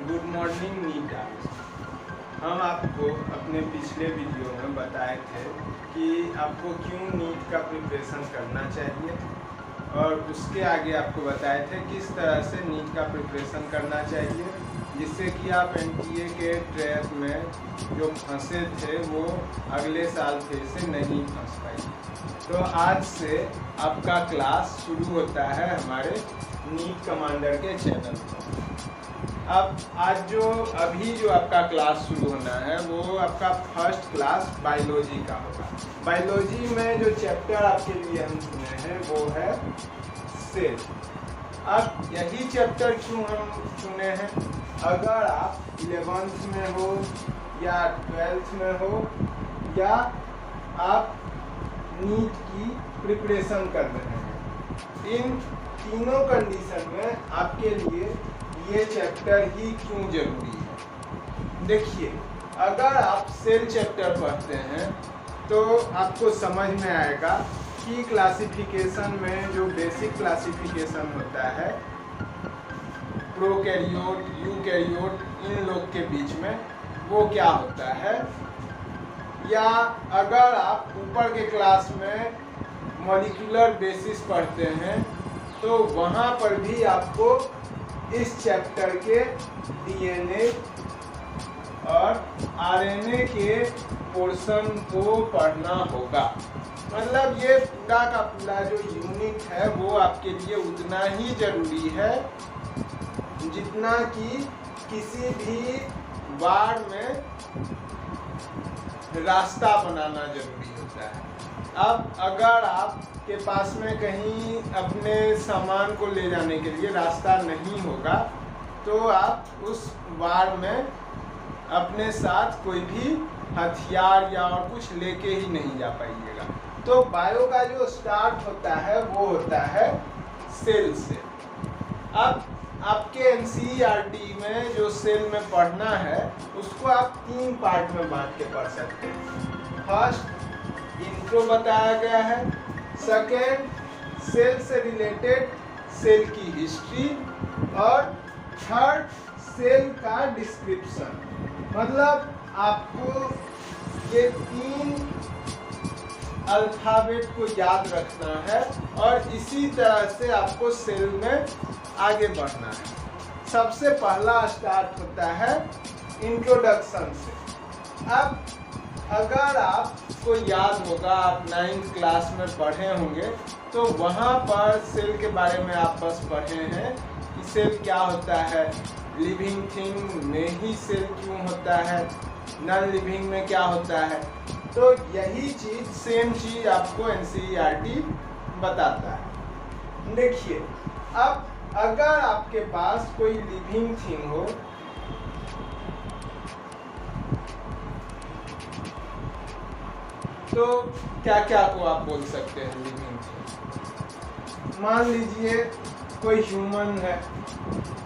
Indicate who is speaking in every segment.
Speaker 1: Good morning Nita. हम आपको अपने पिछले वीडियो में बताए थे कि आपको क्यों नीट का प्रिपरेशन करना चाहिए, और उसके आगे आपको बताए थे किस तरह से नीट का प्रिपरेशन करना चाहिए जिससे कि आप एनटीए के ट्रैप में जो फंसे थे वो अगले साल फिर से नहीं फंस पाए। तो आज से आपका क्लास शुरू होता है हमारे नीट कमांडर के चैनल पर। अब आज जो आपका क्लास शुरू होना है वो आपका फर्स्ट क्लास बायोलॉजी का होगा। बायोलॉजी में जो चैप्टर आपके लिए हम चुने हैं वो है सेल। अब यही चैप्टर क्यों हम चुने हैं? अगर आप 11th में हो या 12th में हो या आप नीट की प्रिपरेशन कर रहे हैं, इन तीनों कंडीशन में आपके लिए ये चैप्टर ही क्यों जरूरी है। देखिए, अगर आप सेल चैप्टर पढ़ते हैं तो आपको समझ में आएगा कि क्लासिफिकेशन में जो बेसिक क्लासिफिकेशन होता है प्रोकैरियोट, यूकैरियोट, इन लोग के बीच में वो क्या होता है, या अगर आप ऊपर के क्लास में मॉलिक्यूलर बेसिस पढ़ते हैं तो वहाँ पर भी आपको इस चैप्टर के डीएनए और आरएनए के पोर्शन को पढ़ना होगा। मतलब ये पूरा का पूरा जो यूनिट है वो आपके लिए उतना ही जरूरी है जितना कि किसी भी वार में रास्ता बनाना जरूरी होता है। अब अगर आपके पास में कहीं अपने सामान को ले जाने के लिए रास्ता नहीं होगा तो आप उस वार में अपने साथ कोई भी हथियार या और कुछ लेके ही नहीं जा पाइएगा। तो बायो का जो स्टार्ट होता है वो होता है सेल से। अब आपके एनसीईआरटी में जो सेल में पढ़ना है उसको आप 3 पार्ट में बांट के पढ़ सकते हैं। फर्स्ट, इंट्रो बताया गया है। सेकेंड, सेल से रिलेटेड सेल की हिस्ट्री। और थर्ड, सेल का डिस्क्रिप्शन। मतलब आपको ये 3 अल्फाबेट को याद रखना है और इसी तरह से आपको सेल में आगे बढ़ना है। सबसे पहला स्टार्ट होता है इंट्रोडक्शन से। अब अगर आपको याद होगा, आप 9th क्लास में पढ़े होंगे तो वहाँ पर सेल के बारे में आप बस पढ़े हैं कि सेल क्या होता है, लिविंग थिंग में ही सेल क्यों होता है, नॉन लिविंग में क्या होता है। तो यही चीज़, सेम चीज़ आपको एनसीईआरटी बताता है। देखिए, अब अगर आपके पास कोई लिविंग थिंग हो तो क्या क्या को आप बोल सकते हैं लिविंग थिंग। मान लीजिए कोई ह्यूमन है,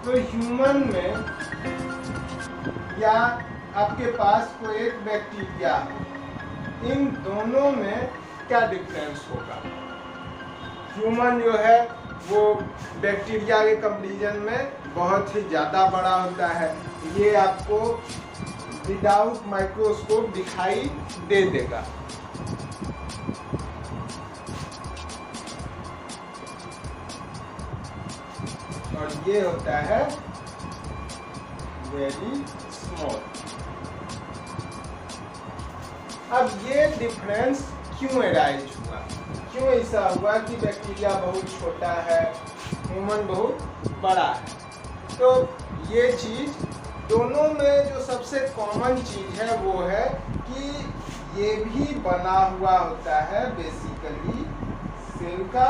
Speaker 1: तो ह्यूमन में या आपके पास कोई एक बैक्टीरिया है, इन दोनों में क्या डिफरेंस होगा। ह्यूमन जो है वो बैक्टीरिया के कंपैरिजन में बहुत ही ज़्यादा बड़ा होता है। ये आपको विदाउट माइक्रोस्कोप दिखाई दे देगा। और ये होता है वेरी स्मॉल। अब ये डिफरेंस क्यों एराइज हुआ, क्यों ऐसा हुआ कि बैक्टीरिया बहुत छोटा है, ह्यूमन बहुत बड़ा है। तो ये चीज़ दोनों में जो सबसे कॉमन चीज़ है वो है कि ये भी बना हुआ होता है बेसिकली सेल का,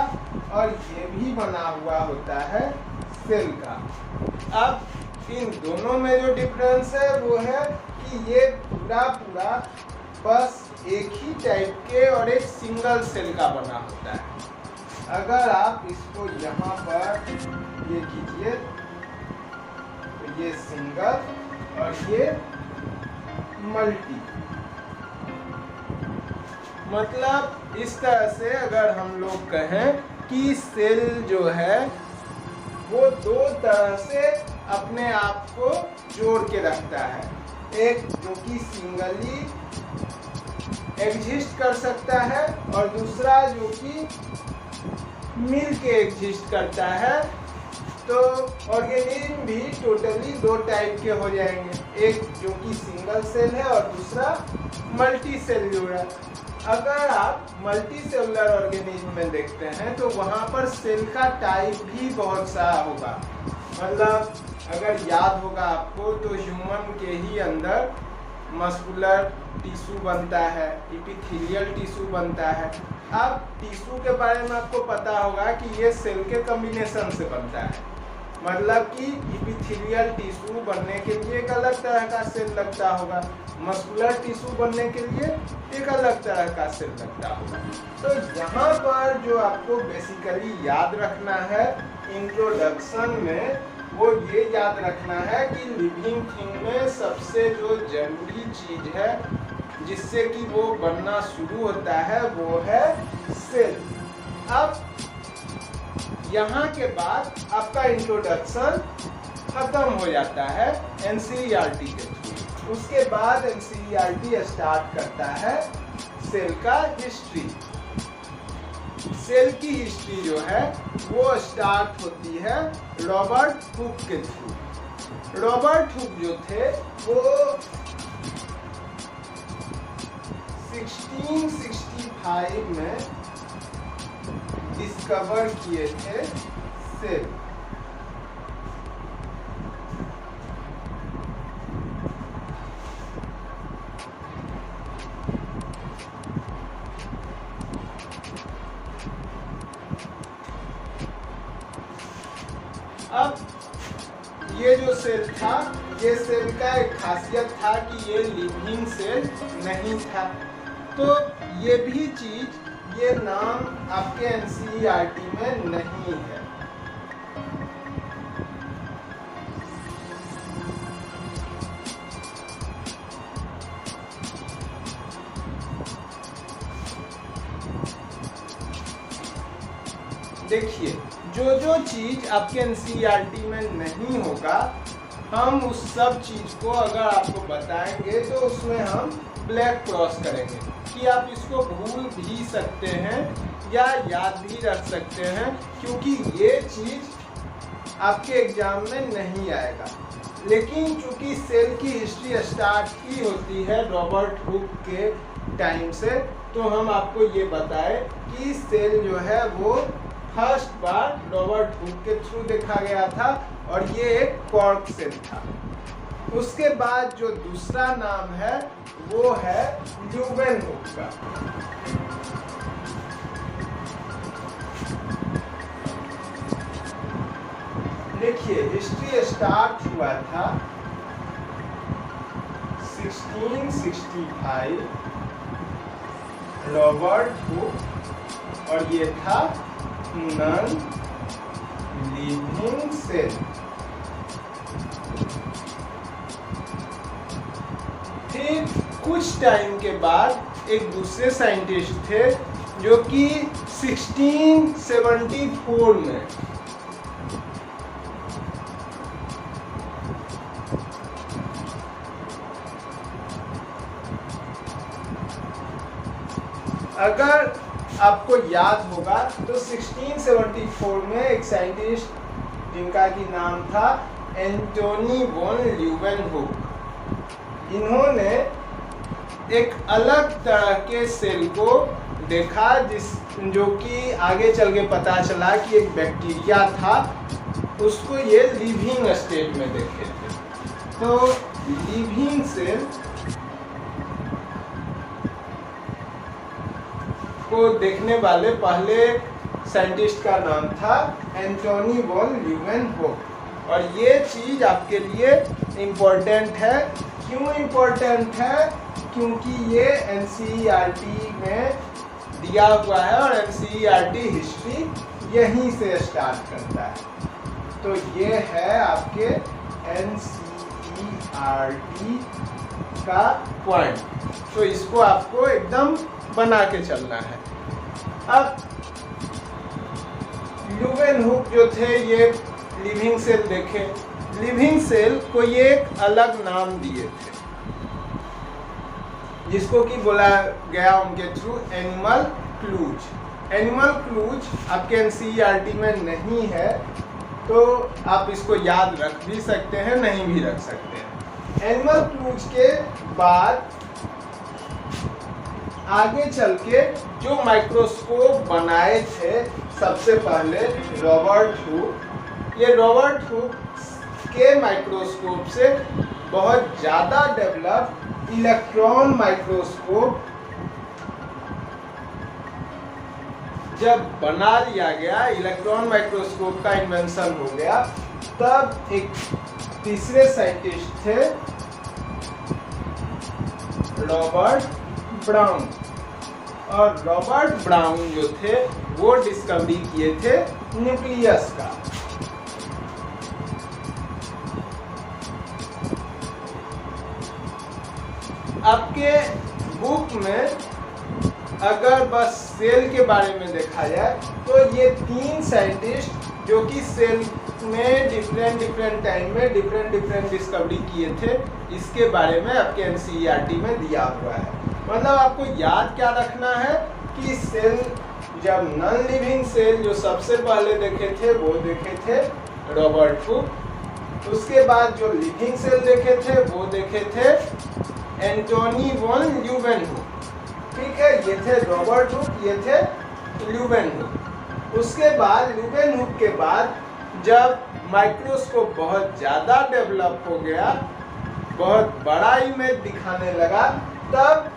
Speaker 1: और ये भी बना हुआ होता है सेल का। अब इन दोनों में जो डिफरेंस है वो है कि ये पूरा बस एक ही टाइप के और एक सिंगल सेल का बना होता है। अगर आप इसको यहाँ पर ये कीजिए तो ये सिंगल और ये मल्टी। मतलब इस तरह से अगर हम लोग कहें कि सेल जो है वो 2 तरह से अपने आप को जोड़ के रखता है, एक जो कि सिंगली एग्जिस्ट कर सकता है और दूसरा जो कि मिल के एग्जिस्ट करता है। तो ऑर्गेनिज्म भी टोटली दो टाइप के हो जाएंगे, एक जो कि सिंगल सेल है और दूसरा मल्टी सेल्यूलर। अगर आप मल्टी सेलुलर ऑर्गेनिज्म में देखते हैं तो वहाँ पर सेल का टाइप भी बहुत सारा होगा। मतलब अगर याद होगा आपको तो ह्यूमन के ही अंदर मस्कुलर टिश्यू बनता है, एपिथेलियल टिश्यू बनता है। अब टिश्यू के बारे में आपको पता होगा कि ये सेल के कॉम्बिनेशन से बनता है। मतलब कि एपिथेलियल टिश्यू बनने के लिए एक अलग तरह का सेल लगता होगा, मस्कुलर टिश्यू बनने के लिए एक अलग तरह का सेल लगता होगा। तो यहाँ पर जो आपको बेसिकली याद रखना है इंट्रोडक्शन में, वो ये याद रखना है कि लिविंग थिंग में सबसे जो जरूरी चीज है जिससे कि वो बनना शुरू होता है वो है सेल। अब यहाँ के बाद आपका इंट्रोडक्शन खत्म हो जाता है एनसीईआरटी के थ्रू। उसके बाद एनसीईआरटी स्टार्ट करता है सेल का हिस्ट्री। सेल की हिस्ट्री जो है वो स्टार्ट होती है रॉबर्ट हुक के थ्रू। रॉबर्ट हुक जो थे वो 1665 में डिस्कवर किए थे सेल। अब ये जो सेल था, ये सेल का एक खासियत था कि ये लिविंग सेल नहीं था। तो ये भी चीज, ये नाम आपके एनसीईआरटी में नहीं है। देखिए, जो चीज आपके एनसीईआरटी में नहीं होगा, हम उस सब चीज को अगर आपको बताएंगे तो उसमें हम ब्लैक क्रॉस करेंगे कि आप इसको भूल भी सकते हैं या याद भी रख सकते हैं, क्योंकि ये चीज आपके एग्जाम में नहीं आएगा। लेकिन चूंकि सेल की हिस्ट्री स्टार्ट ही होती है रॉबर्ट हुक के टाइम से, तो हम आपको ये बताएं कि सेल जो है वो फर्स्ट बार रॉबर्ट हुक के थ्रू देखा गया था और ये एक कॉर्क सेल था। उसके बाद जो दूसरा नाम है वो है ल्यूवेनहुक का। देखिए, हिस्ट्री स्टार्ट हुआ था 1665 रॉबर्ट हुक और ये था नॉन लिविंग सेल। फिर कुछ टाइम के बाद एक दूसरे साइंटिस्ट थे जो कि 1674 में अगर आपको याद होगा तो 1674 में एक साइंटिस्ट जिनका की नाम था एंटोनी वॉन ल्यूवेनहुक, इन्होंने एक अलग तरह के सेल को देखा जो कि आगे चल के पता चला कि एक बैक्टीरिया था, उसको ये लिविंग स्टेट में देखे थे। तो लिविंग सेल को देखने वाले पहले साइंटिस्ट का नाम था एंटोनी वॉन ल्यूवेनहुक। और ये चीज आपके लिए इम्पोर्टेंट है। क्यों इम्पोर्टेंट है? क्योंकि ये एनसीईआरटी में दिया हुआ है और एनसीईआरटी हिस्ट्री यहीं से स्टार्ट करता है। तो ये है आपके एनसीईआरटी का पॉइंट। तो इसको आपको एकदम बना के चलना है। अब ल्यूवेनहुक जो थे ये लिविंग सेल देखे लिविंग सेल को ये एक अलग नाम दिए थे, जिसको कि बोला गया उनके through animal clues. Animal clues आपके एनसीईआरटी में नहीं है, तो आप इसको याद रख भी सकते हैं, नहीं भी रख सकते हैं। एनिमल क्लूज के बाद आगे चल के जो माइक्रोस्कोप बनाए थे सबसे पहले रॉबर्ट हुक, ये रॉबर्ट हुक के माइक्रोस्कोप से बहुत ज़्यादा डेवलप इलेक्ट्रॉन माइक्रोस्कोप जब बना लिया गया, इलेक्ट्रॉन माइक्रोस्कोप का इन्वेंशन हो गया, तब एक तीसरे साइंटिस्ट थे रॉबर्ट ब्राउन। और रॉबर्ट ब्राउन जो थे वो डिस्कवरी किए थे न्यूक्लियस का। आपके बुक में अगर बस सेल के बारे में देखा जाए तो ये तीन साइंटिस्ट जो कि सेल में डिफरेंट टाइम में डिफरेंट डिस्कवरी किए थे, इसके बारे में आपके एनसीईआरटी में दिया हुआ है। मतलब आपको याद क्या रखना है कि सेल, जब नॉन लिविंग सेल जो सबसे पहले देखे थे वो देखे थे रॉबर्ट हुक, उसके बाद जो लिविंग सेल देखे थे वो देखे थे एंटोनी वॉन ल्यूवेनहुक। ठीक है, ये थे रॉबर्ट हुक, ये थे ल्यूवेनहुक। उसके बाद ल्यूवेनहुक के बाद जब माइक्रोस्कोप बहुत ज़्यादा डेवलप हो गया, बहुत बड़ा इमेज दिखाने लगा, तब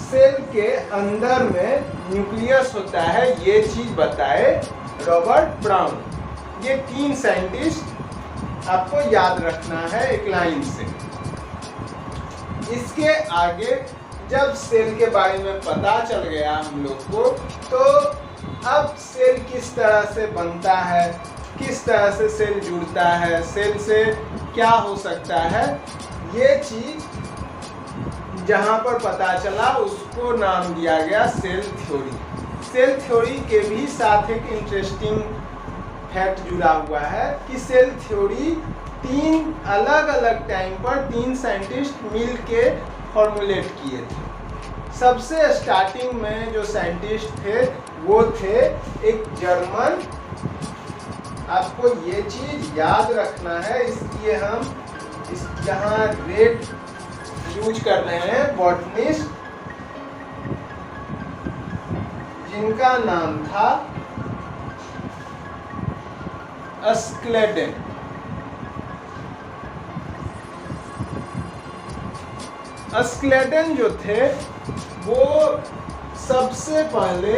Speaker 1: सेल के अंदर में न्यूक्लियस होता है, ये चीज़ बताए रॉबर्ट ब्राउन। ये तीन साइंटिस्ट आपको याद रखना है एक लाइन से। इसके आगे जब सेल के बारे में पता चल गया हम लोग को, तो अब सेल किस तरह से बनता है, किस तरह से सेल जुड़ता है, सेल से क्या हो सकता है, ये चीज़ जहाँ पर पता चला उसको नाम दिया गया सेल थ्योरी। सेल थ्योरी के भी साथ एक इंटरेस्टिंग फैक्ट जुड़ा हुआ है कि सेल थ्योरी तीन अलग अलग टाइम पर तीन साइंटिस्ट मिल के फॉर्मुलेट किए थे। सबसे स्टार्टिंग में जो साइंटिस्ट थे वो थे एक जर्मन, आपको ये चीज़ याद रखना है, इसलिए हम यहाँ रेड यूज कर रहे हैं, बॉटनिस्ट, जिनका नाम था अस्क्लेडेन। अस्क्लेडेन जो थे वो सबसे पहले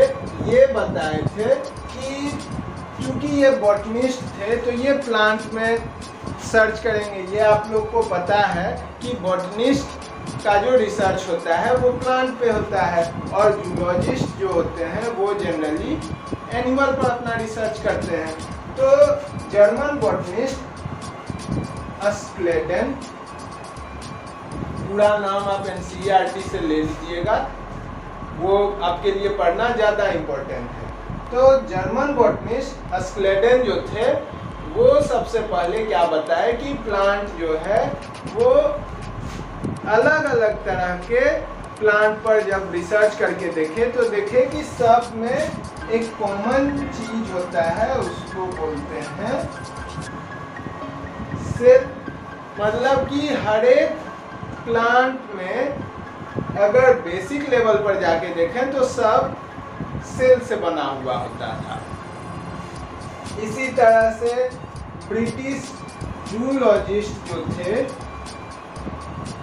Speaker 1: ये बताए थे कि क्योंकि ये बॉटनिस्ट थे तो ये प्लांट में सर्च करेंगे। ये आप लोग को पता है कि बॉटनिस्ट का जो रिसर्च होता है वो प्लांट पे होता है, और जूलॉजिस्ट जो होते हैं वो जनरली एनिमल पर अपना रिसर्च करते हैं। तो जर्मन बॉटनिस्ट अस्क्लेडेन, पूरा नाम आप एनसीईआरटी से ले लीजिएगा, वो आपके लिए पढ़ना ज़्यादा इम्पोर्टेंट है। तो जर्मन बॉटनिस्ट अस्क्लेडेन जो थे वो सबसे पहले क्या बताए कि प्लांट जो है वो अलग अलग तरह के प्लांट पर जब रिसर्च करके देखे तो देखे कि सब में एक कॉमन चीज होता है, उसको बोलते हैं सेल। मतलब कि हर एक प्लांट में अगर बेसिक लेवल पर जाके देखें तो सब सेल से बना हुआ होता था। इसी तरह से ब्रिटिश जूलॉजिस्ट जो थे,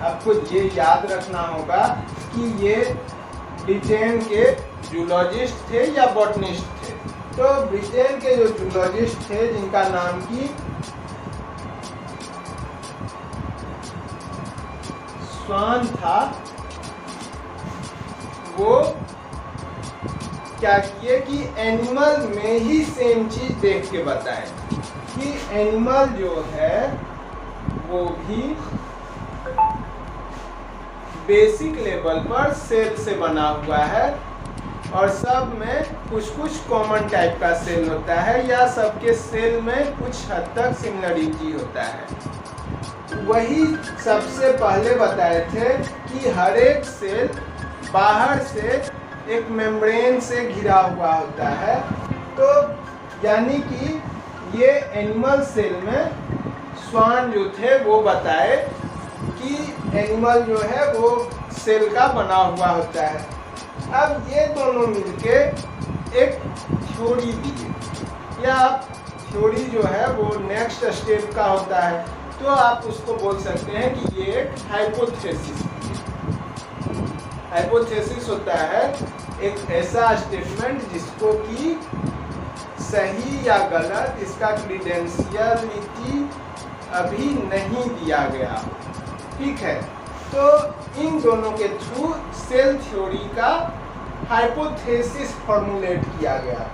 Speaker 1: आपको ये याद रखना होगा कि ये ब्रिटेन के जूलॉजिस्ट थे या बॉटनिस्ट थे। तो ब्रिटेन के जो जूलॉजिस्ट थे जिनका नाम की स्वान था, वो क्या किए कि एनिमल में ही सेम चीज देख के बताए कि एनिमल जो है वो भी बेसिक लेवल पर सेल से बना हुआ है, और सब में कुछ कुछ कॉमन टाइप का सेल होता है या सबके सेल में कुछ हद तक सिमिलरिटी होता है। वही सबसे पहले बताए थे कि हर एक सेल बाहर से एक मेम्ब्रेन से घिरा हुआ होता है। तो यानी कि ये एनिमल सेल में स्वान जो थे वो बताए कि एनिमल जो है वो सेल का बना हुआ होता है। अब ये दोनों मिलके एक थ्योरी दिए या थ्योरी जो है वो नेक्स्ट स्टेप का होता है, तो आप उसको बोल सकते हैं कि ये एक हाइपोथेसिस। हाइपोथेसिस होता है एक ऐसा स्टेटमेंट जिसको कि सही या गलत इसका क्रीडेंशियलिटी अभी नहीं दिया गया, ठीक है। तो इन दोनों के थ्रू सेल थ्योरी का हाइपोथेसिस फॉर्मुलेट किया गया।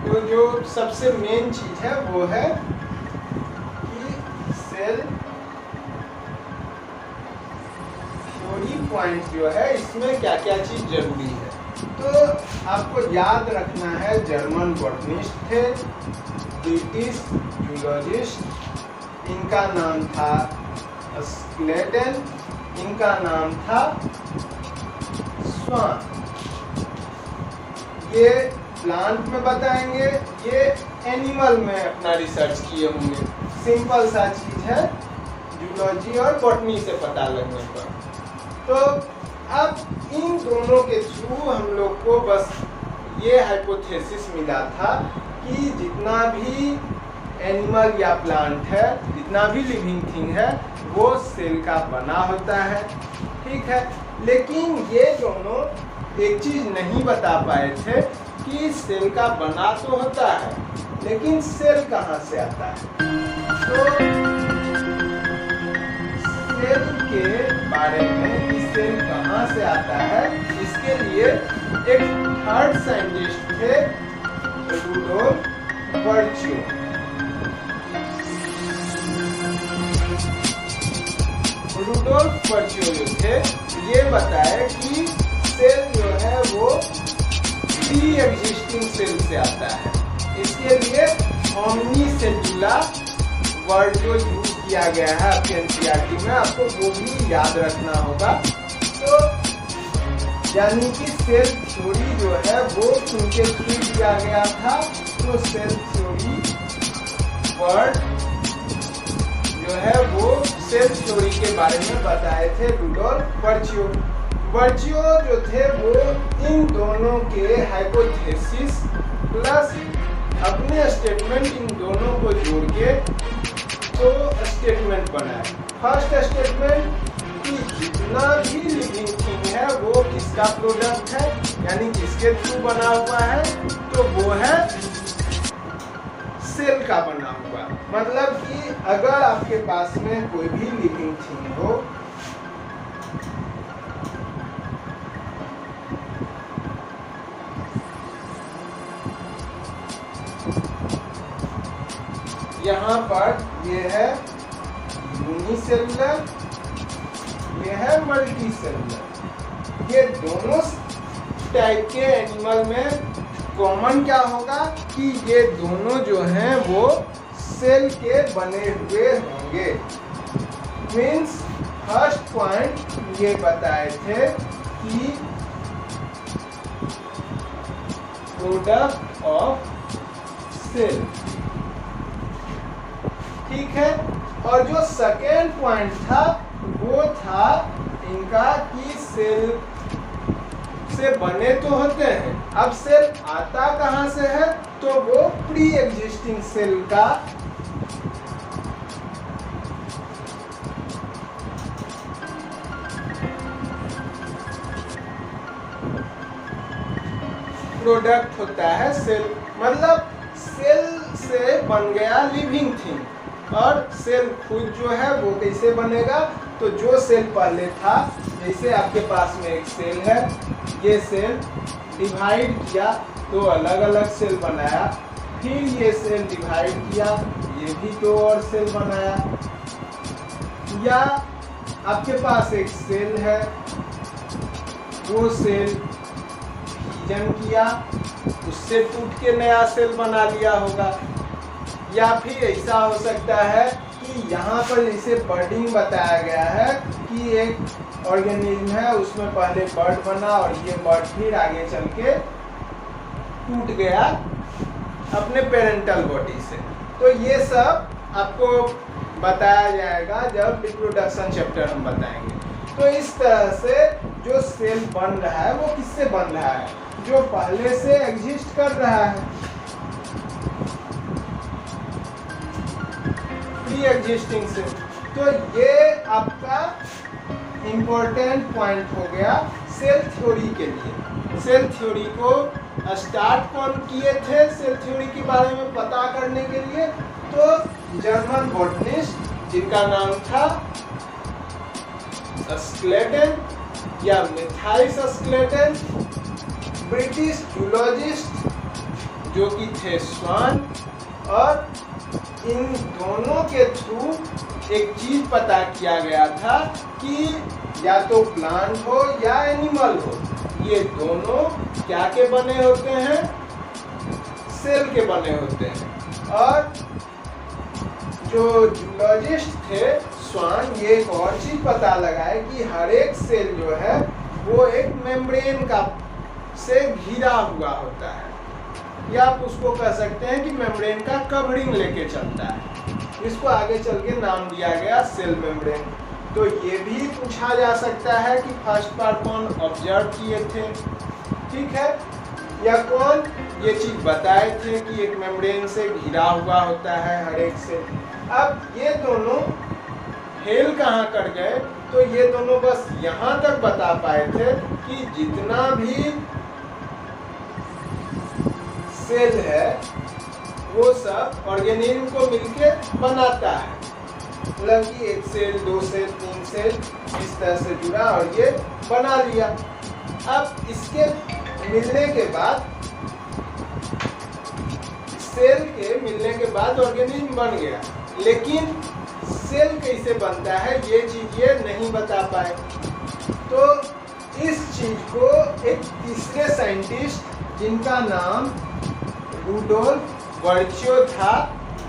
Speaker 1: तो जो सबसे मेन चीज है वो है कि सेल थ्योरी पॉइंट जो है इसमें क्या क्या चीज जरूरी है। तो आपको याद रखना है जर्मन बॉटनिस्ट थे, ब्रिटिश जूलॉजिस्ट, इनका नाम था स्लेटन, इनका नाम था स्वान। ये प्लांट में बताएंगे, ये एनिमल में अपना रिसर्च किए होंगे। सिंपल सा चीज है जूलॉजी और बॉटनी से पता लगने पर। तो अब इन दोनों के थ्रू हम लोग को बस ये हाइपोथेसिस मिला था कि जितना भी एनिमल या प्लांट है, जितना भी लिविंग थिंग है वो सेल का बना होता है, ठीक है। लेकिन ये दोनों एक चीज नहीं बता पाए थे कि सेल का बना तो होता है लेकिन सेल कहाँ से आता है। तो सेल के बारे में कि सेल कहाँ से आता है इसके लिए एक थर्ड साइंटिस्ट थे, रूडोल्फ वर्च्यू। रूडोल्फ वर्च्यू जो थे ये बताए कि सेल जो है वो प्री एग्जिस्टिंग सेल से आता है। इसके लिए ओमनीसेलुलर वर्ड जो यूज किया गया है आपके एनसीईआरटी में, आपको वो भी याद रखना होगा। तो यानी कि सेल थ्योरी जो है वो उनके थ्रू किया गया था। तो सेल थ्योरी वर्ड जो है वो सेल थ्योरी के बारे में बताए थे रूडोल्फ वर्च्यू। वर्च्यू जो थे वो इन दोनों के हाइपोथेसिस प्लस अपने स्टेटमेंट इन दोनों को जोड़ के तो स्टेटमेंट बनाए। फर्स्ट स्टेटमेंट कि जितना भी लिविंग थिंग है वो किसका प्रोडक्ट है, यानी किसके थ्रू बना हुआ है, तो वो है सेल का बना हुआ। मतलब कि अगर आपके पास में कोई भी लिविंग थिंग हो, यहाँ पर ये है यूनिसेलुलर, ये है मल्टीसेलुलर। ये दोनों टाइप के एनिमल में कॉमन क्या होगा कि ये दोनों जो हैं वो सेल के बने हुए होंगे। मीन्स फर्स्ट पॉइंट ये बताए थे कि प्रोडक्ट ऑफ सेल, ठीक है। और जो सेकेंड पॉइंट था वो था इनका कि सेल से बने तो होते हैं, अब सेल आता कहाँ से है, तो वो प्री एग्जिस्टिंग सेल का प्रोडक्ट होता है सेल। मतलब सेल से बन गया लिविंग थिंग, और सेल खुद जो है वो कैसे बनेगा, तो जो सेल पहले था, जैसे आपके पास में एक सेल है, ये सेल डिवाइड किया तो अलग अलग सेल बनाया, फिर ये सेल डिवाइड किया, ये भी 2 और सेल बनाया। या आपके पास एक सेल है, वो सेल डिवीजन किया, उससे टूट के नया सेल बना लिया होगा। या फिर ऐसा हो सकता है कि यहाँ पर जैसे बर्डिंग बताया गया है कि एक ऑर्गेनिज्म है, उसमें पहले बर्ड बना और ये बर्ड फिर आगे चल के टूट गया अपने पेरेंटल बॉडी से। तो ये सब आपको बताया जाएगा जब रिप्रोडक्शन चैप्टर हम बताएंगे। तो इस तरह से जो सेल बन रहा है वो किससे बन रहा है? जो पहले से एग्जिस्ट कर रहा है, प्री एग्जिस्टिंग से। तो ये आपका इम्पोर्टेंट पॉइंट हो गया सेल थ्योरी के लिए। सेल थ्योरी को स्टार्ट कौन किए थे सेल थ्योरी के बारे में पता करने के लिए? तो जर्मन बॉटनिस्ट जिनका नाम था स्क्लेटन या मैथाइस स्क्लेटन, ब्रिटिश जूलॉजिस्ट जो कि थे स्वान, और इन दोनों के थ्रू एक चीज पता किया गया था कि या तो प्लांट हो या एनिमल हो, ये दोनों क्या के बने होते हैं? सेल के बने होते हैं। और जो जूलॉजिस्ट थे स्वान, ये एक और चीज पता लगाए कि हर एक सेल जो है वो एक मेम्ब्रेन का से घिरा हुआ होता है, या आप उसको कह सकते हैं कि मेम्ब्रेन का कवरिंग लेके चलता है। इसको आगे चल के नाम दिया गया सेल मेम्ब्रेन। तो ये भी पूछा जा सकता है कि फर्स्ट बार कौन ऑब्जर्व किए थे, ठीक है, या कौन ये चीज बताए थे कि एक मेम्ब्रेन से घिरा हुआ होता है हर एक से। अब ये दोनों फेल कहाँ कर गए? तो ये दोनों बस यहाँ तक बता पाए थे कि जितना भी सेल है वो सब ऑर्गेनिज्म को मिलके बनाता है। मतलब कि एक सेल, 2 सेल, 3 सेल इस तरह से जुड़ा और ये बना लिया। अब इसके मिलने के बाद, सेल के मिलने के बाद ऑर्गेनिज्म बन गया, लेकिन सेल कैसे बनता है ये चीज ये नहीं बता पाए। तो इस चीज को एक तीसरे साइंटिस्ट जिनका नाम रूडोल्फ वर्च्यो था,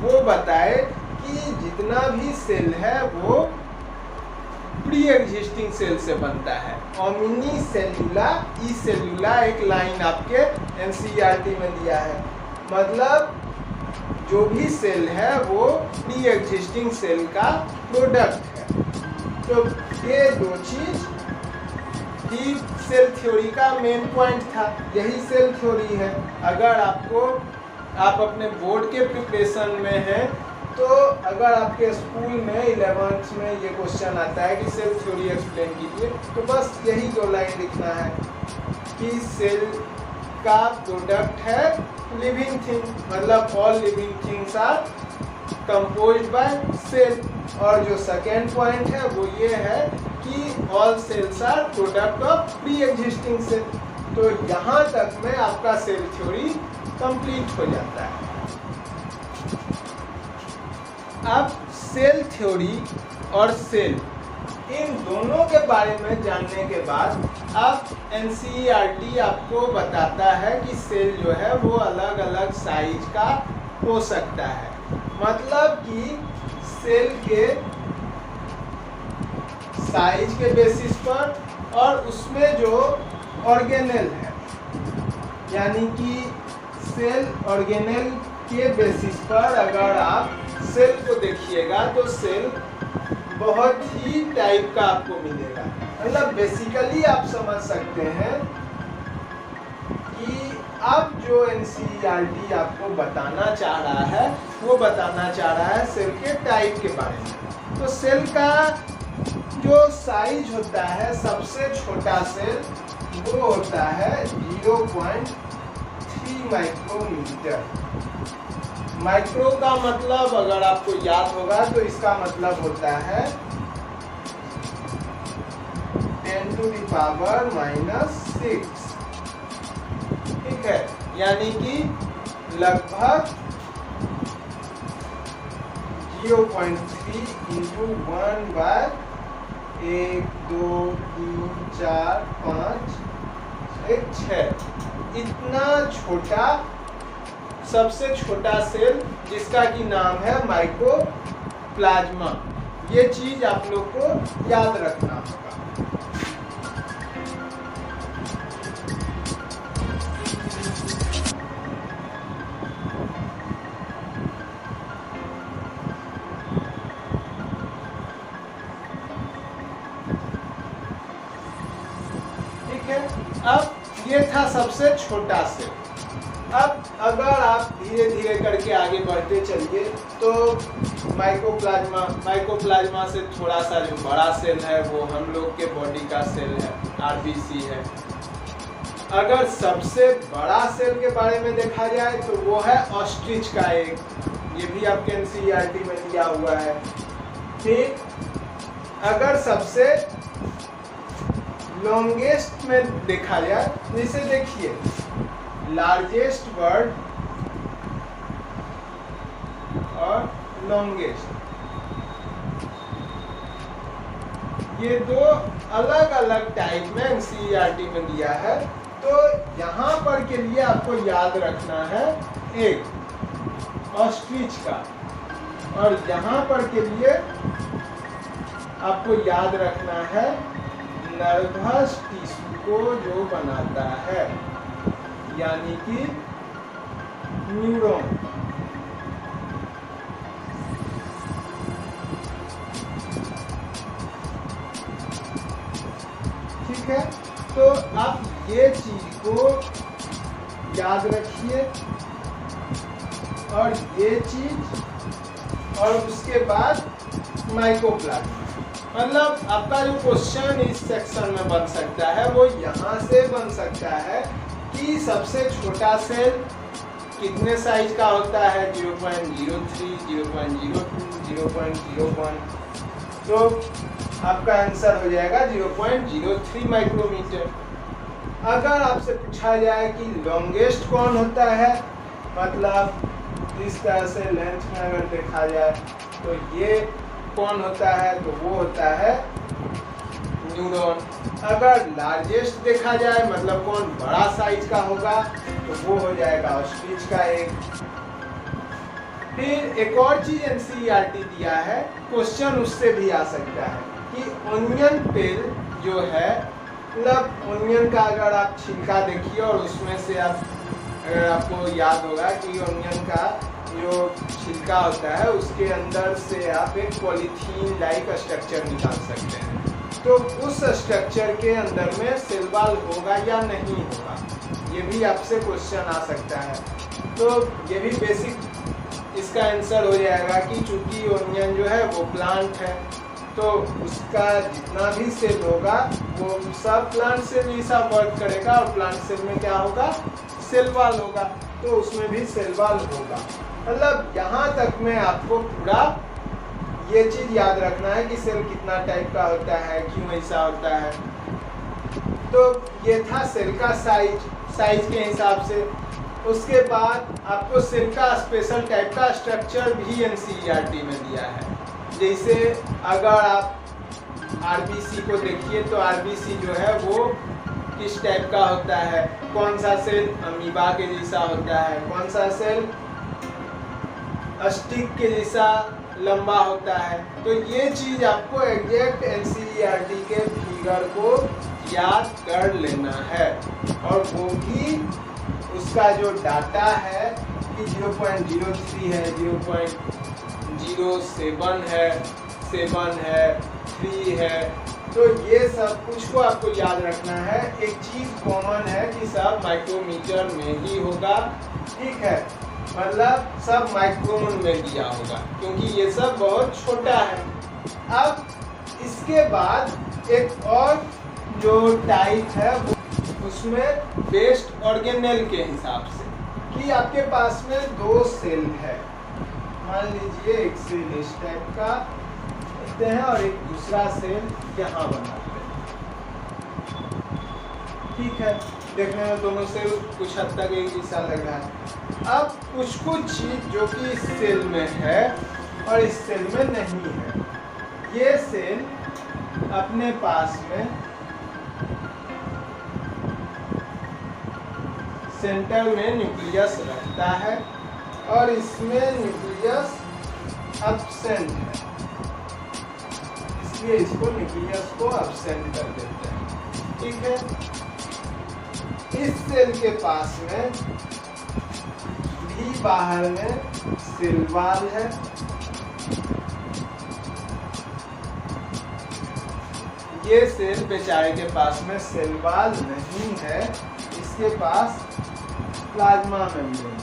Speaker 1: वो बताए कि जितना भी सेल है वो प्री एग्जिस्टिंग सेल से बनता है। ओमिनी सेल्यूला ई सेल्यूला एक लाइन आपके एनसीईआरटी में दिया है, मतलब जो भी सेल है वो प्री एग्जिस्टिंग सेल का प्रोडक्ट है। तो ये 2 चीज ही सेल थ्योरी का मेन पॉइंट था, यही सेल थ्योरी है। अगर आप अपने बोर्ड के प्रिपरेशन में हैं, तो अगर आपके स्कूल में 11th में ये क्वेश्चन आता है कि सेल थ्योरी एक्सप्लेन कीजिए, तो बस यही 2 लाइन लिखना है कि सेल का प्रोडक्ट है लिविंग थिंग, मतलब all living things are composed by cell. और जो सेकेंड पॉइंट है वो ये है कि all cells are product of pre existing cell. तो यहाँ तक में आपका सेल थ्योरी कंप्लीट हो जाता है। अब सेल थ्योरी और सेल, इन दोनों के बारे में जानने के बाद अब एनसीईआरटी आपको बताता है कि सेल जो है वो अलग अलग साइज का हो सकता है। मतलब कि सेल के साइज के बेसिस पर और उसमें जो ऑर्गेनेल है, यानी कि सेल ऑर्गेनेल के बेसिस पर अगर आप सेल को देखिएगा तो सेल बहुत ही टाइप का आपको मिलेगा। मतलब बेसिकली आप समझ सकते हैं कि अब जो एनसीईआरटी आपको बताना चाह रहा है वो बताना चाह रहा है सेल के टाइप के बारे में। तो सेल का जो साइज होता है, सबसे छोटा सेल वो होता है 0.3 माइक्रोमीटर। माइक्रो का मतलब अगर आपको याद होगा तो इसका मतलब होता है 10⁻⁻⁶, ठीक है, यानी कि लगभग 0.3 इंटू 1/1, 2, 3, 4, 5, 6, इतना छोटा, सबसे छोटा सेल जिसका कि नाम है माइकोप्लाज्मा। ये चीज आप लोग को याद रखना होगा। अब ये था सबसे छोटा सेल। अब अगर आप धीरे धीरे करके आगे बढ़ते चलिए तो माइकोप्लाज्मा से थोड़ा सा जो बड़ा सेल है वो हम लोग के बॉडी का सेल है, आरबीसी है। अगर सबसे बड़ा सेल के बारे में देखा जाए तो वो है ऑस्ट्रिच का एग, ये भी आपके एनसीईआरटी में दिया हुआ है। ठीक, अगर सबसे लॉन्गेस्ट में देखा जाए, जैसे देखिए लार्जेस्ट बर्ड और लॉन्गेस्ट, ये दो अलग अलग टाइप में एनसीईआरटी में दिया है। तो यहाँ पर के लिए आपको याद रखना है एक ऑस्ट्रिच का, और यहाँ पर के लिए आपको याद रखना है नर्वस टिश्यू को जो बनाता है, यानी कि न्यूरॉन। ठीक है, तो आप ये चीज को याद रखिए, और ये चीज, और उसके बाद माइकोप्लाज्मा। मतलब आपका जो क्वेश्चन इस सेक्शन में बन सकता है वो यहाँ से बन सकता है कि सबसे छोटा सेल कितने साइज का होता है, 0.03, 0.02, 0.01। तो आपका आंसर हो जाएगा 0.03 माइक्रोमीटर। अगर आपसे पूछा जाए कि लॉन्गेस्ट कौन होता है, मतलब इस तरह से लेंथ में अगर देखा जाए तो ये कौन होता है, तो वो होता है न्यूरॉन। अगर लार्जेस्ट देखा जाए, मतलब कौन बड़ा साइज का होगा, तो वो हो जाएगा ऑस्ट्रिच का एग। फिर एक और चीज एनसीईआरटी दिया है, क्वेश्चन उससे भी आ सकता है कि ओनियन पेल जो है, मतलब ओनियन का अगर आप छिलका देखिए और उसमें से आप, अगर आपको याद होगा कि ओनियन का जो छिलका होता है उसके अंदर से आप एक पॉलीथीन लाइक स्ट्रक्चर निकाल सकते हैं। तो उस स्ट्रक्चर के अंदर में सेल वॉल होगा या नहीं होगा, ये भी आपसे क्वेश्चन आ सकता है। तो ये भी बेसिक इसका आंसर हो जाएगा कि चूंकि ओनियन जो है वो प्लांट है, तो उसका जितना भी सेल होगा वो सब प्लांट सेल जैसा वर्क करेगा, और प्लांट सेल में क्या होगा, सेल वॉल होगा, तो उसमें भी सेल वॉल होगा। मतलब यहाँ तक में आपको पूरा ये चीज याद रखना है कि सेल कितना टाइप का होता है, क्यों ऐसा होता है। तो ये था सेल का साइज के हिसाब से। उसके बाद आपको सेल का स्पेशल टाइप का स्ट्रक्चर भी एनसीईआरटी में दिया है। जैसे अगर आप आरबीसी को देखिए तो आरबीसी जो है वो किस टाइप का होता है, कौन सा सेल अमीबा के जैसा होता है, कौन सा सेल स्टिक के जैसा लंबा होता है। तो ये चीज आपको एग्जैक्ट एनसीईआरटी के फिगर को याद कर लेना है, और वो भी उसका जो डाटा है कि 0.03 है, 0.07 है, 7 है, 3 है। तो ये सब कुछ को आपको याद रखना है। एक चीज कॉमन है कि सब माइक्रोमीटर में ही होगा, ठीक है, मतलब सब माइक्रोन में दिया होगा, क्योंकि ये सब बहुत छोटा है। अब इसके बाद एक और जो टाइप है उसमें बेस्ड ऑर्गेनेल के हिसाब से कि आपके पास में 2 सेल है, मान लीजिए एक सेल इस टाइप का हैं और एक दूसरा सेल यहाँ बनाते हैं। ठीक है, देखने में दोनों से कुछ हद तक एक जैसा लग रहा है। अब कुछ चीज जो कि इस सेल में है और इस सेल में नहीं है, ये सेल अपने पास में सेंटर में न्यूक्लियस रखता है और इसमें न्यूक्लियस एब्सेंट है, इसलिए इसको न्यूक्लियस को एब्सेंट कर देते हैं। ठीक है, इस सेल के पास में भी बाहर में सेल वॉल है, ये सेल बेचारे के पास में सेल वॉल नहीं है, इसके पास प्लाज्मा मेम्ब्रेन,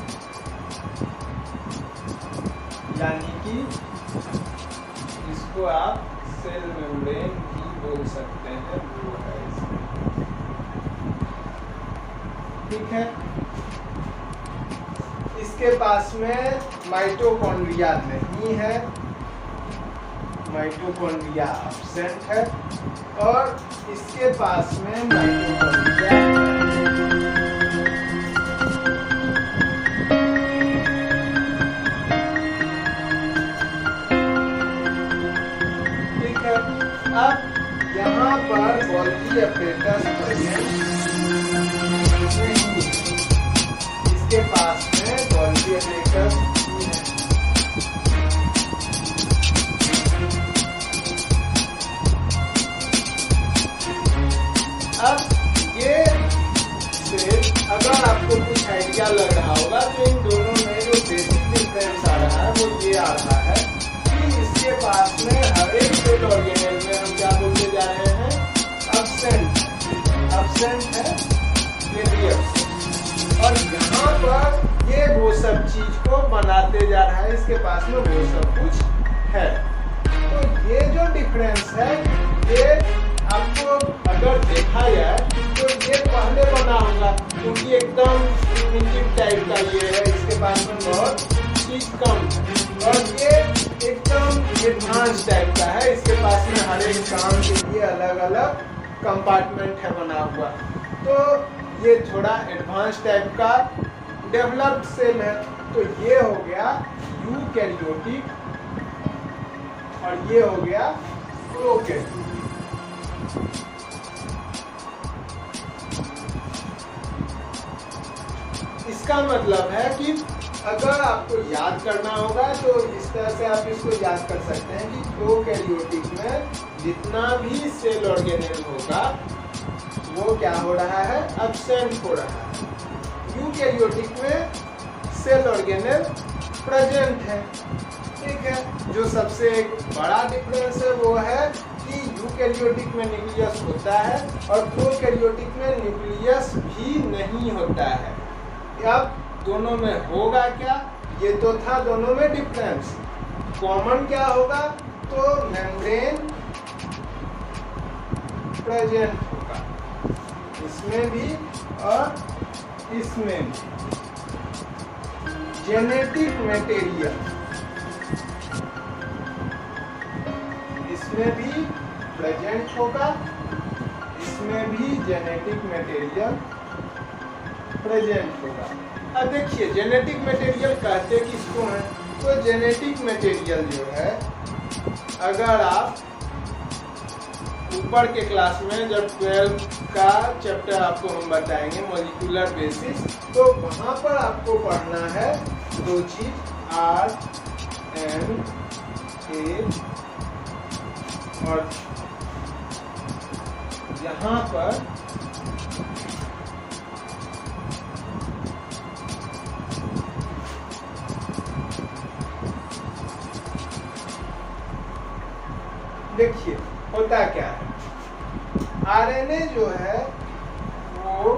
Speaker 1: यानी कि इसको आप सेल मेम्ब्रेन भी बोल सकते हैं, वो है इसमें। ठीक है, इसके पास में माइटोकॉन्ड्रिया नहीं है, माइटोकॉन्ड्रिया एब्सेंट है, और इसके पास में माइटोकॉन्ड्रिया अब यहाँ पर गोल्गी अपरेटस प्रेजेंट नहीं है, इसके पास में गोल्गी अपरेटस नहीं है। अब ये से अगर आपको कुछ आइडिया लग रहा होगा तो इन दोनों में जो बेसिक डिफरेंस आ रहा है वो ये आ रहा है कि इसके पास में हर एक सेल ऑर्गेनेल में हम क्या बोलते जा रहे हैं, एब्सेंट है, ये भी एब्सेंट, और यहाँ पर ये वो सब चीज को बनाते जा रहा है, इसके पास में वो सब कुछ है। तो ये जो डिफरेंस है ये आपको अगर देखा जाए तो ये पहले बना होगा, क्योंकि एकदम प्रिमिटिव टाइप का ये है, इसके पास में बहुत चीज कम है, और ये एकदम एडवांस टाइप का है, इसके पास में हर एक काम के लिए अलग अलग कंपार्टमेंट है बना हुआ। तो ये थोड़ा एडवांस टाइप का डेवलप्ड सेल है। तो ये हो गया यूकैरियोटिक और ये हो गया प्रोकैरियोटिक। इसका मतलब है कि अगर आपको याद करना होगा तो इस तरह से आप इसको याद कर सकते हैं कि प्रोकैरियोटिक में जितना भी सेल ऑर्गेनेल होगा वो क्या हो रहा है, एब्सेंट हो रहा है। यूकैरियोटिक में सेल ऑर्गेनेल प्रेजेंट है। ठीक है, जो सबसे एक बड़ा डिफरेंस है वो है कि यूकैरियोटिक में न्यूक्लियस होता है और प्रोकैरियोटिक में न्यूक्लियस भी नहीं होता है। अब दोनों में होगा क्या, ये तो था दोनों में डिफरेंस। कॉमन क्या होगा, तो मेम्ब्रेन प्रेजेंट होगा, इसमें भी और इसमें भी। जेनेटिक मटेरियल इसमें भी प्रेजेंट होगा, इसमें भी जेनेटिक मटेरियल प्रेजेंट होगा। अब देखिए जेनेटिक मटेरियल कहते किसको हैं, तो जेनेटिक मटेरियल जो है, अगर आप ऊपर के क्लास में जब 12 का चैप्टर आपको हम बताएंगे मॉलिक्यूलर बेसिस, तो वहाँ पर आपको पढ़ना है दो चीज, RNA और यहाँ पर देखिए होता क्या है, आरएनए जो है वो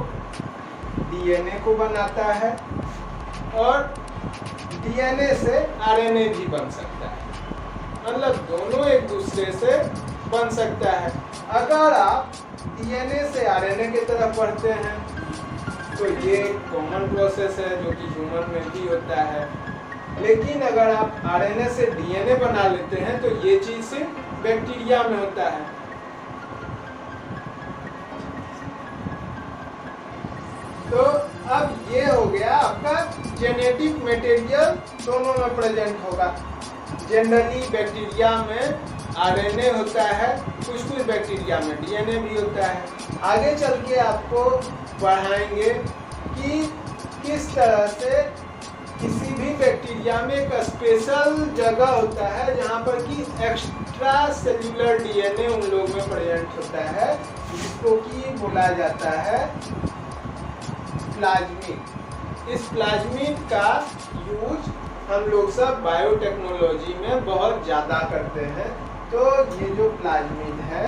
Speaker 1: डीएनए को बनाता है और डीएनए से आरएनए भी बन सकता है, मतलब दोनों एक दूसरे से बन सकता है। अगर आप डीएनए से आरएनए की तरफ बढ़ते हैं तो ये कॉमन प्रोसेस है जो कि ह्यूमन में भी होता है, लेकिन अगर आप आरएनए से डीएनए बना लेते हैं तो ये चीज सिर्फ बैक्टीरिया में होता है। तो अब ये हो गया आपका जेनेटिक मटेरियल दोनों में प्रेजेंट होगा। जनरली बैक्टीरिया में आरएनए होता है, कुछ कुछ बैक्टीरिया में डीएनए भी होता है। आगे चल के आपको बढ़ाएंगे कि किस तरह से किसी भी बैक्टीरिया में एक स्पेशल जगह होता है जहाँ पर कि एक्स्ट्रा सेल्यूलर डीएनए उन लोग में प्रेजेंट होता है, जिसको कि बोला जाता है प्लाज्मिड। इस प्लाज्मिड का यूज हम लोग सब बायोटेक्नोलॉजी में बहुत ज़्यादा करते हैं। तो ये जो प्लाज्मिड है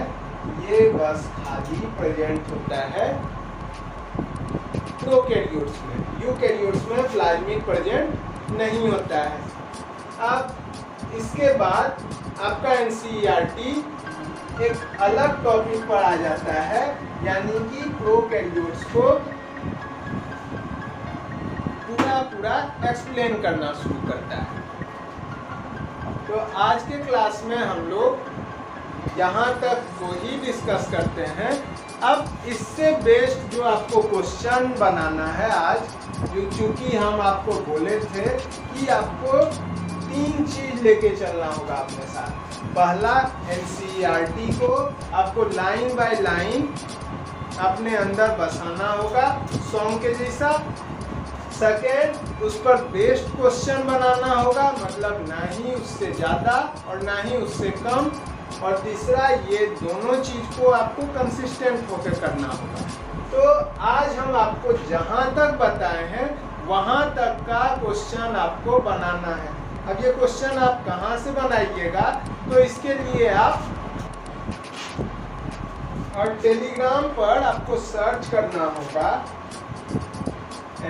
Speaker 1: ये बस खाली प्रेजेंट होता है प्रोकैरियोट्स में, यूकैरियोट्स में प्लाज्मिड प्रेजेंट नहीं होता है। अब इसके बाद आपका एनसीईआरटी एक अलग टॉपिक पर आ जाता है, यानी कि प्रोकैरियोट्स को पूरा एक्सप्लेन करना शुरू करता है। तो आज के क्लास में हम लोग यहाँ तक को ही डिस्कस करते हैं। अब इससे बेस्ड जो आपको क्वेश्चन बनाना है आज, जो चूंकि हम आपको बोले थे कि आपको 3 चीज लेके चलना होगा अपने साथ। पहला, एनसीईआरटी को आपको लाइन बाय लाइन अपने अंदर बसाना होगा सॉन्ग के जैसा। सेकेंड, उस पर बेस्ड क्वेश्चन बनाना होगा, मतलब ना ही उससे ज़्यादा और ना ही उससे कम। और तीसरा, ये दोनों चीज़ को आपको कंसिस्टेंट होकर करना होगा। तो आज हम आपको जहाँ तक बताए हैं वहाँ तक का क्वेश्चन आपको बनाना है। अब ये क्वेश्चन आप कहाँ से बनाइएगा, तो इसके लिए आप और टेलीग्राम पर आपको सर्च करना होगा @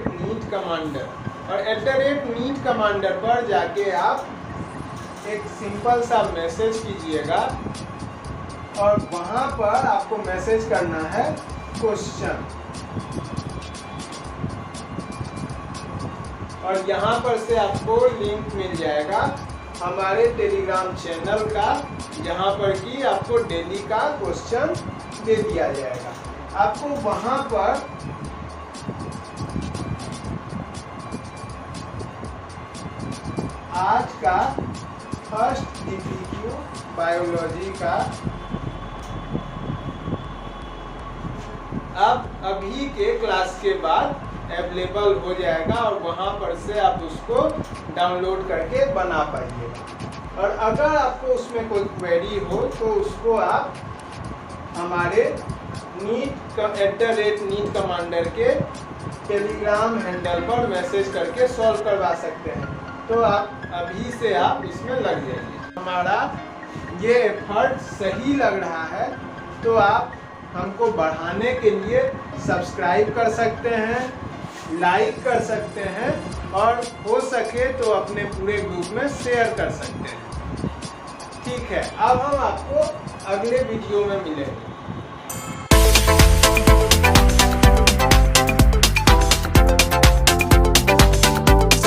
Speaker 1: नीट कमांडर। और @ नीट कमांडर पर जाके आप एक सिंपल सा मैसेज कीजिएगा और वहाँ पर आपको मैसेज करना है क्वेश्चन। और यहाँ पर से आपको लिंक मिल जाएगा हमारे टेलीग्राम चैनल का, जहाँ पर कि आपको डेली का क्वेश्चन दे दिया जाएगा। आपको वहाँ पर आज का फर्स्ट DPQ बायोलॉजी का अब अभी के क्लास के बाद अवेलेबल हो जाएगा और वहाँ पर से आप उसको डाउनलोड करके बना पाइएगा। और अगर आपको उसमें कोई क्वेरी हो तो उसको आप हमारे @ नीट कमांडर के टेलीग्राम हैंडल पर मैसेज करके सॉल्व करवा सकते हैं। तो आप अभी से आप इसमें लग जाइए। हमारा ये एफर्ट सही लग रहा है तो आप हमको बढ़ाने के लिए सब्सक्राइब कर सकते हैं, लाइक कर सकते हैं और हो सके तो अपने पूरे ग्रुप में शेयर कर सकते हैं। ठीक है, अब हम आपको अगले वीडियो में मिलेंगे।